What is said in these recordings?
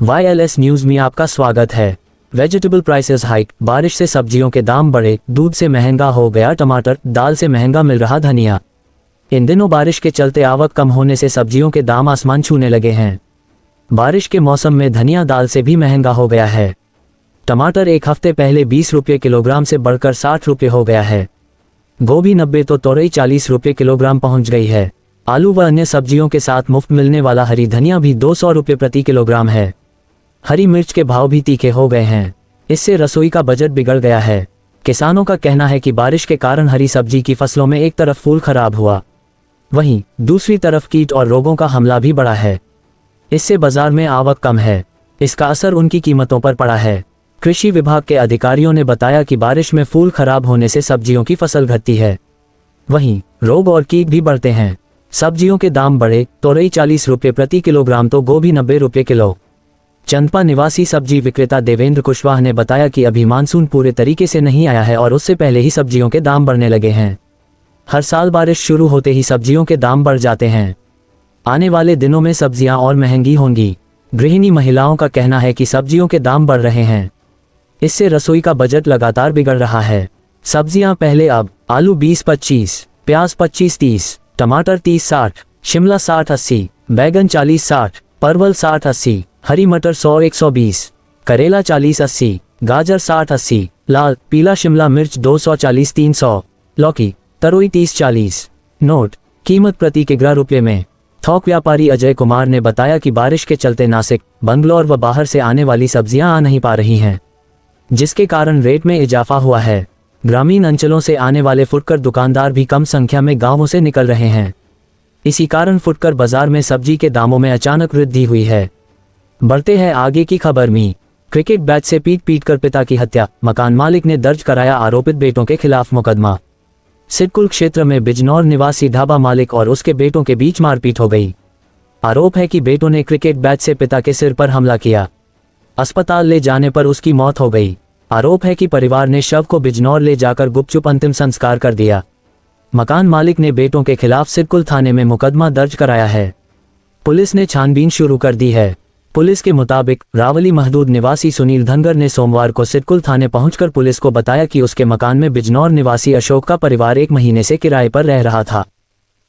YLS news में आपका स्वागत है। वेजिटेबल प्राइसेस हाइक, बारिश से सब्जियों के दाम बढ़े, दूध से महंगा हो गया टमाटर, दाल से महंगा मिल रहा धनिया। इन दिनों बारिश के चलते आवक कम होने से सब्जियों के दाम आसमान छूने लगे हैं। बारिश के मौसम में धनिया दाल से भी महंगा हो गया है। टमाटर एक हफ्ते पहले 20 रुपये किलोग्राम से बढ़कर 60 रुपये हो गया है। गोभी 90 तो तोरई 40 रुपये किलोग्राम पहुंच गई है। आलू व अन्य सब्जियों के साथ मुफ्त मिलने वाला हरी धनिया भी 200 रुपये प्रति किलोग्राम है। हरी मिर्च के भाव भी तीखे हो गए हैं। इससे रसोई का बजट बिगड़ गया है। किसानों का कहना है कि बारिश के कारण हरी सब्जी की फसलों में एक तरफ फूल खराब हुआ, वहीं दूसरी तरफ कीट और रोगों का हमला भी बढ़ा है। इससे बाजार में आवक कम है। इसका असर उनकी कीमतों पर पड़ा है। कृषि विभाग के अधिकारियों ने बताया कि बारिश में फूल खराब होने से सब्जियों की फसल घटती है, वहीं रोग और कीट भी बढ़ते हैं। सब्जियों के दाम बढ़े, तोरई 40 रुपये प्रति किलोग्राम तो गोभी 90 रुपये किलो। चंदपा निवासी सब्जी विक्रेता देवेंद्र कुशवाहा ने बताया कि अभी मानसून पूरे तरीके से नहीं आया है और उससे पहले ही सब्जियों के दाम बढ़ने लगे हैं। हर साल बारिश शुरू होते ही सब्जियों के दाम बढ़ जाते हैं। आने वाले दिनों में सब्जियां और महंगी होंगी। गृहिणी महिलाओं का कहना है कि सब्जियों के दाम बढ़ रहे हैं। इससे रसोई का बजट लगातार बिगड़ रहा है। सब्जियां पहले अब आलू 20-25, प्याज 25-30, टमाटर 30-60, शिमला 60-80, बैगन 40-60, परवल 60-80, हरी मटर 100-120, करेला 40-80, गाजर 60-80, लाल पीला शिमला मिर्च 240-300, लौकी तरोई 30-40। नोट: कीमत प्रति किग्रा रुपये में। थोक व्यापारी अजय कुमार ने बताया कि बारिश के चलते नासिक, बंगलौर व बाहर से आने वाली सब्जियां आ नहीं पा रही हैं, जिसके कारण रेट में इजाफा हुआ है। ग्रामीण अंचलों से आने वाले फुटकर दुकानदार भी कम संख्या में गांवों से निकल रहे हैं। इसी कारण फुटकर बाजार में सब्जी के दामों में अचानक वृद्धि हुई है। बढ़ते हैं आगे की खबर में। क्रिकेट बैट से पीट कर पिता की हत्या, मकान मालिक ने दर्ज कराया आरोपित बेटों के खिलाफ मुकदमा। सिडकुल क्षेत्र में बिजनौर निवासी ढाबा मालिक और उसके बेटों के बीच मारपीट हो गई। आरोप है कि बेटों ने क्रिकेट बैट से पिता के सिर पर हमला किया। अस्पताल ले जाने पर उसकी मौत हो गई। आरोप है कि परिवार ने शव को बिजनौर ले जाकर गुपचुप अंतिम संस्कार कर दिया। मकान मालिक ने बेटों के खिलाफ सिडकुल थाने में मुकदमा दर्ज कराया है। पुलिस ने छानबीन शुरू कर दी है। पुलिस के मुताबिक रावली महदूद निवासी सुनील धनगर ने सोमवार को सिडकुल थाने पहुंचकर पुलिस को बताया कि उसके मकान में बिजनौर निवासी अशोक का परिवार 1 महीने से किराए पर रह रहा था।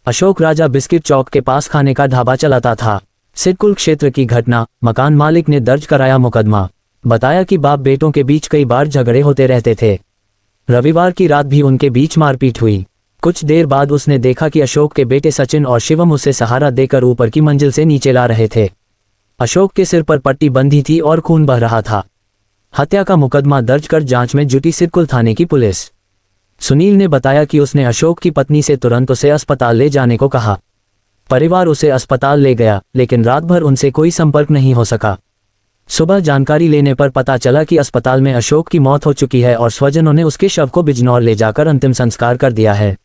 अशोक राजा बिस्किट चौक के पास खाने का ढाबा चलाता था। सिडकुल क्षेत्र की घटना, मकान मालिक ने दर्ज कराया मुकदमा। बताया कि बाप बेटों के बीच कई बार झगड़े होते रहते थे। रविवार की रात भी उनके बीच मारपीट हुई। कुछ देर बाद उसने देखा कि अशोक के बेटे सचिन और शिवम उसे सहारा देकर ऊपर की मंजिल से नीचे ला रहे थे। अशोक के सिर पर पट्टी बंधी थी और खून बह रहा था। हत्या का मुकदमा दर्ज कर जांच में जुटी सिडकुल थाने की पुलिस। सुनील ने बताया कि उसने अशोक की पत्नी से तुरंत उसे अस्पताल ले जाने को कहा। परिवार उसे अस्पताल ले गया, लेकिन रात भर उनसे कोई संपर्क नहीं हो सका। सुबह जानकारी लेने पर पता चला कि अस्पताल में अशोक की मौत हो चुकी है और स्वजनों ने उसके शव को बिजनौर ले जाकर अंतिम संस्कार कर दिया है।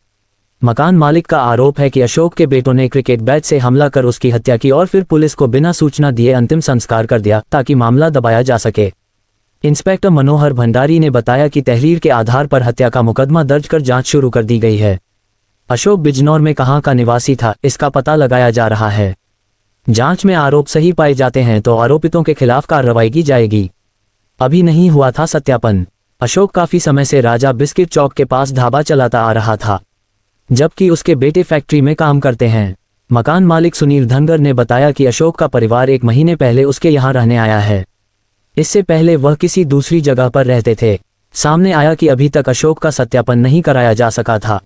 मकान मालिक का आरोप है कि अशोक के बेटों ने क्रिकेट बैट से हमला कर उसकी हत्या की और फिर पुलिस को बिना सूचना दिए अंतिम संस्कार कर दिया ताकि मामला दबाया जा सके। इंस्पेक्टर मनोहर भंडारी ने बताया कि तहरीर के आधार पर हत्या का मुकदमा दर्ज कर जांच शुरू कर दी गई है। अशोक बिजनौर में कहां का निवासी था, इसका पता लगाया जा रहा है। जांच में आरोप सही पाए जाते हैं तो आरोपितों के खिलाफ कार्रवाई की जाएगी। अभी नहीं हुआ था सत्यापन। अशोक काफी समय से राजा बिस्किट चौक के पास ढाबा चलाता आ रहा था, जबकि उसके बेटे फैक्ट्री में काम करते हैं। मकान मालिक सुनील धनगर ने बताया कि अशोक का परिवार 1 महीने पहले उसके यहाँ रहने आया है। इससे पहले वह किसी दूसरी जगह पर रहते थे। सामने आया कि अभी तक अशोक का सत्यापन नहीं कराया जा सका था।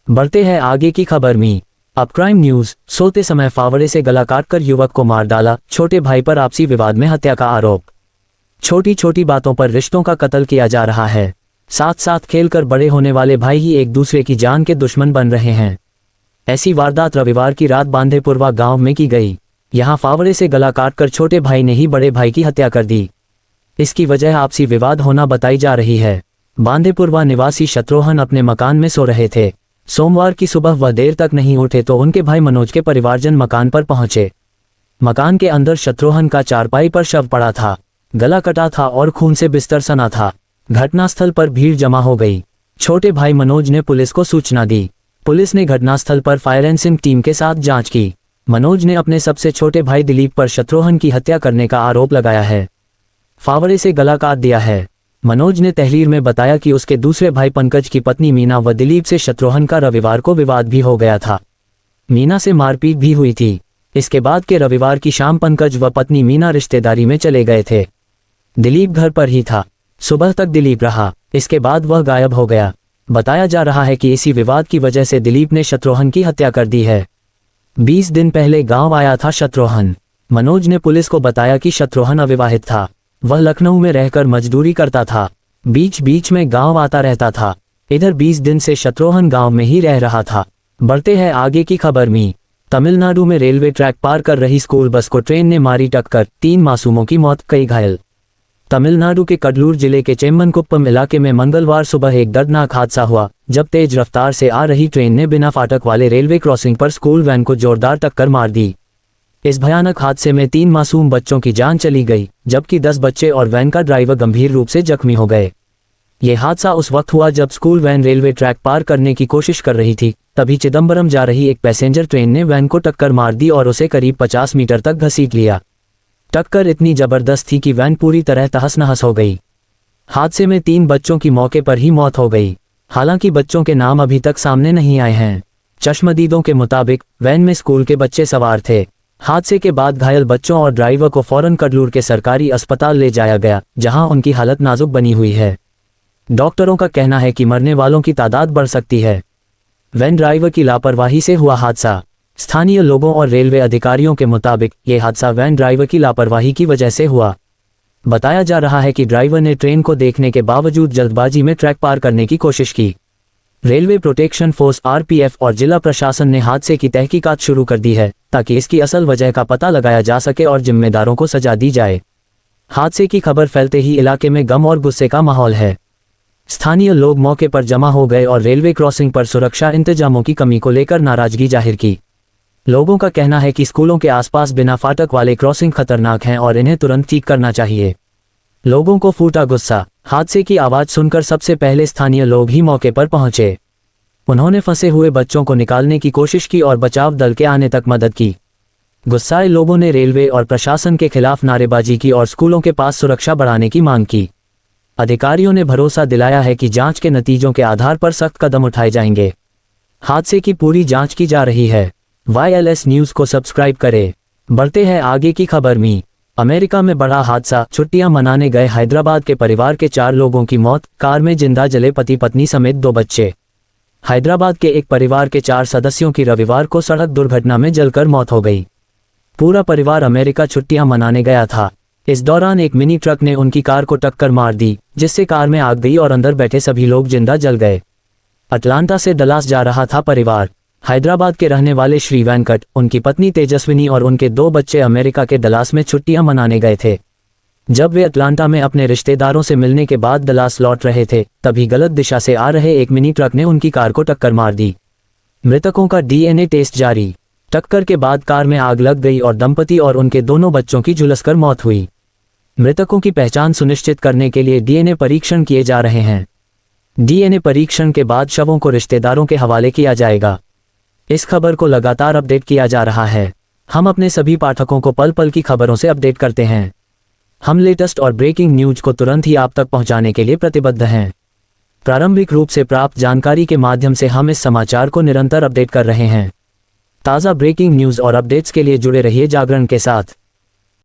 बढ़ते हैं आगे की खबर में। अब क्राइम न्यूज। सोते समय फावड़े से गला काटकर युवक को मार डाला, छोटे भाई पर आपसी विवाद में हत्या का आरोप। छोटी छोटी बातों पर रिश्तों का कत्ल किया जा रहा है। साथ साथ खेलकर बड़े होने वाले भाई ही एक दूसरे की जान के दुश्मन बन रहे हैं। ऐसी वारदात रविवार की रात बांधेपुरवा गांव में की गई। यहां फावड़े से गला काटकर छोटे भाई ने ही बड़े भाई की हत्या कर दी। इसकी वजह आपसी विवाद होना बताई जा रही है। बांधेपुरवा निवासी शत्रुघ्न अपने मकान में सो रहे थे। सोमवार की सुबह वह देर तक नहीं उठे तो उनके भाई मनोज के परिवारजन मकान पर पहुंचे। मकान के अंदर शत्रुघ्न का चारपाई पर शव पड़ा था, गला कटा था और खून से बिस्तर सना था। घटनास्थल पर भीड़ जमा हो गई। छोटे भाई मनोज ने पुलिस को सूचना दी। पुलिस ने घटनास्थल पर फायर एंड टीम के साथ जांच की। मनोज ने अपने सबसे छोटे भाई दिलीप पर शत्रुघ्न की हत्या करने का आरोप लगाया है। फावड़े से गला काट दिया है। मनोज ने तहरीर में बताया कि उसके दूसरे भाई पंकज की पत्नी मीना व दिलीप से शत्रुघ्न का रविवार को विवाद भी हो गया था। मीना से मारपीट भी हुई थी। इसके बाद के रविवार की शाम पंकज व पत्नी मीना रिश्तेदारी में चले गए थे। दिलीप घर पर ही था। सुबह तक दिलीप रहा, इसके बाद वह गायब हो गया। बताया जा रहा है कि इसी विवाद की वजह से दिलीप ने शत्रुघ्न की हत्या कर दी है। 20 दिन पहले गांव आया था शत्रुघ्न। मनोज ने पुलिस को बताया कि शत्रुघ्न अविवाहित था। वह लखनऊ में रहकर मजदूरी करता था, बीच बीच में गांव आता रहता था। इधर 20 दिन से शत्रुघ्न गांव में ही रह रहा था। बढ़ते हैं आगे की खबर में। तमिलनाडु में रेलवे ट्रैक पार कर रही स्कूल बस को ट्रेन ने मारी टक्कर, 3 मासूमों की मौत, कई घायल। तमिलनाडु के कडलूर जिले के चेम्मनकुप्पम इलाके में मंगलवार सुबह एक दर्दनाक हादसा हुआ, जब तेज रफ्तार से आ रही ट्रेन ने बिना फाटक वाले रेलवे क्रॉसिंग पर स्कूल वैन को जोरदार टक्कर मार दी। इस भयानक हादसे में 3 मासूम बच्चों की जान चली गई, जबकि 10 बच्चे और वैन का ड्राइवर गंभीर रूप से जख्मी हो गए। ये हादसा उस वक्त हुआ जब स्कूल वैन रेलवे ट्रैक पार करने की कोशिश कर रही थी। तभी चिदंबरम जा रही एक पैसेंजर ट्रेन ने वैन को टक्कर मार दी और उसे करीब 50 मीटर तक घसीट लिया। टक्कर इतनी जबरदस्त थी कि वैन पूरी तरह तहस नहस हो गई। हादसे में 3 बच्चों की मौके पर ही मौत हो गई। हालांकि बच्चों के नाम अभी तक सामने नहीं आए हैं। चश्मदीदों के मुताबिक वैन में स्कूल के बच्चे सवार थे। हादसे के बाद घायल बच्चों और ड्राइवर को फौरन कडलूर के सरकारी अस्पताल ले जाया गया, जहां उनकी हालत नाजुक बनी हुई है। डॉक्टरों का कहना है कि मरने वालों की तादाद बढ़ सकती है। वैन ड्राइवर की लापरवाही से हुआ हादसा। स्थानीय लोगों और रेलवे अधिकारियों के मुताबिक ये हादसा वैन ड्राइवर की लापरवाही की वजह से हुआ। बताया जा रहा है कि ड्राइवर ने ट्रेन को देखने के बावजूद जल्दबाजी में ट्रैक पार करने की कोशिश की। रेलवे प्रोटेक्शन फोर्स (RPF) और जिला प्रशासन ने हादसे की तहकीकात शुरू कर दी है, ताकि इसकी असल वजह का पता लगाया जा सके और जिम्मेदारों को सजा दी जाए। हादसे की खबर फैलते ही इलाके में गम और गुस्से का माहौल है। स्थानीय लोग मौके पर जमा हो गए और रेलवे क्रॉसिंग पर सुरक्षा इंतजामों की कमी को लेकर नाराजगी जाहिर की। लोगों का कहना है कि स्कूलों के आसपास बिना फाटक वाले क्रॉसिंग खतरनाक हैं और इन्हें तुरंत ठीक करना चाहिए। लोगों को फूटा गुस्सा। हादसे की आवाज सुनकर सबसे पहले स्थानीय लोग ही मौके पर पहुंचे। उन्होंने फंसे हुए बच्चों को निकालने की कोशिश की और बचाव दल के आने तक मदद की। गुस्साए लोगों ने रेलवे और प्रशासन के खिलाफ नारेबाजी की और स्कूलों के पास सुरक्षा बढ़ाने की मांग की। अधिकारियों ने भरोसा दिलाया है कि जांच के नतीजों के आधार पर सख्त कदम उठाए जाएंगे। हादसे की पूरी जांच की जा रही है। YLS न्यूज़ को सब्सक्राइब करें। बढ़ते हैं आगे की खबर में। अमेरिका में बड़ा हादसा, छुट्टियां मनाने गए हैदराबाद के परिवार के 4 लोगों की मौत, कार में जिंदा जले पति पत्नी समेत 2 बच्चे। हैदराबाद के एक परिवार के 4 सदस्यों की रविवार को सड़क दुर्घटना में जलकर मौत हो गई। पूरा परिवार अमेरिका छुट्टियां मनाने गया था। इस दौरान एक मिनी ट्रक ने उनकी कार को टक्कर मार दी, जिससे कार में आग गई और अंदर बैठे सभी लोग जिंदा जल गए। अटलांटा से डलास जा रहा था परिवार। हैदराबाद के रहने वाले श्री वेंकट, उनकी पत्नी तेजस्विनी और उनके 2 बच्चे अमेरिका के डलास में छुट्टियां मनाने गए थे। जब वे अटलांटा में अपने रिश्तेदारों से मिलने के बाद डलास लौट रहे थे, तभी गलत दिशा से आ रहे एक मिनी ट्रक ने उनकी कार को टक्कर मार दी। मृतकों का DNA टेस्ट जारी। टक्कर के बाद कार में आग लग गई और दंपति और उनके दोनों बच्चों की झुलसकर मौत हुई। मृतकों की पहचान सुनिश्चित करने के लिए DNA परीक्षण किए जा रहे हैं। DNA परीक्षण के बाद शवों को रिश्तेदारों के हवाले किया जाएगा। इस खबर को लगातार अपडेट किया जा रहा है। हम अपने सभी पाठकों को पल पल की खबरों से अपडेट करते हैं। हम लेटेस्ट और ब्रेकिंग न्यूज को तुरंत ही आप तक पहुंचाने के लिए प्रतिबद्ध हैं। प्रारंभिक रूप से प्राप्त जानकारी के माध्यम से हम इस समाचार को निरंतर अपडेट कर रहे हैं। ताज़ा ब्रेकिंग न्यूज और अपडेट्स के लिए जुड़े रहिए जागरण के साथ।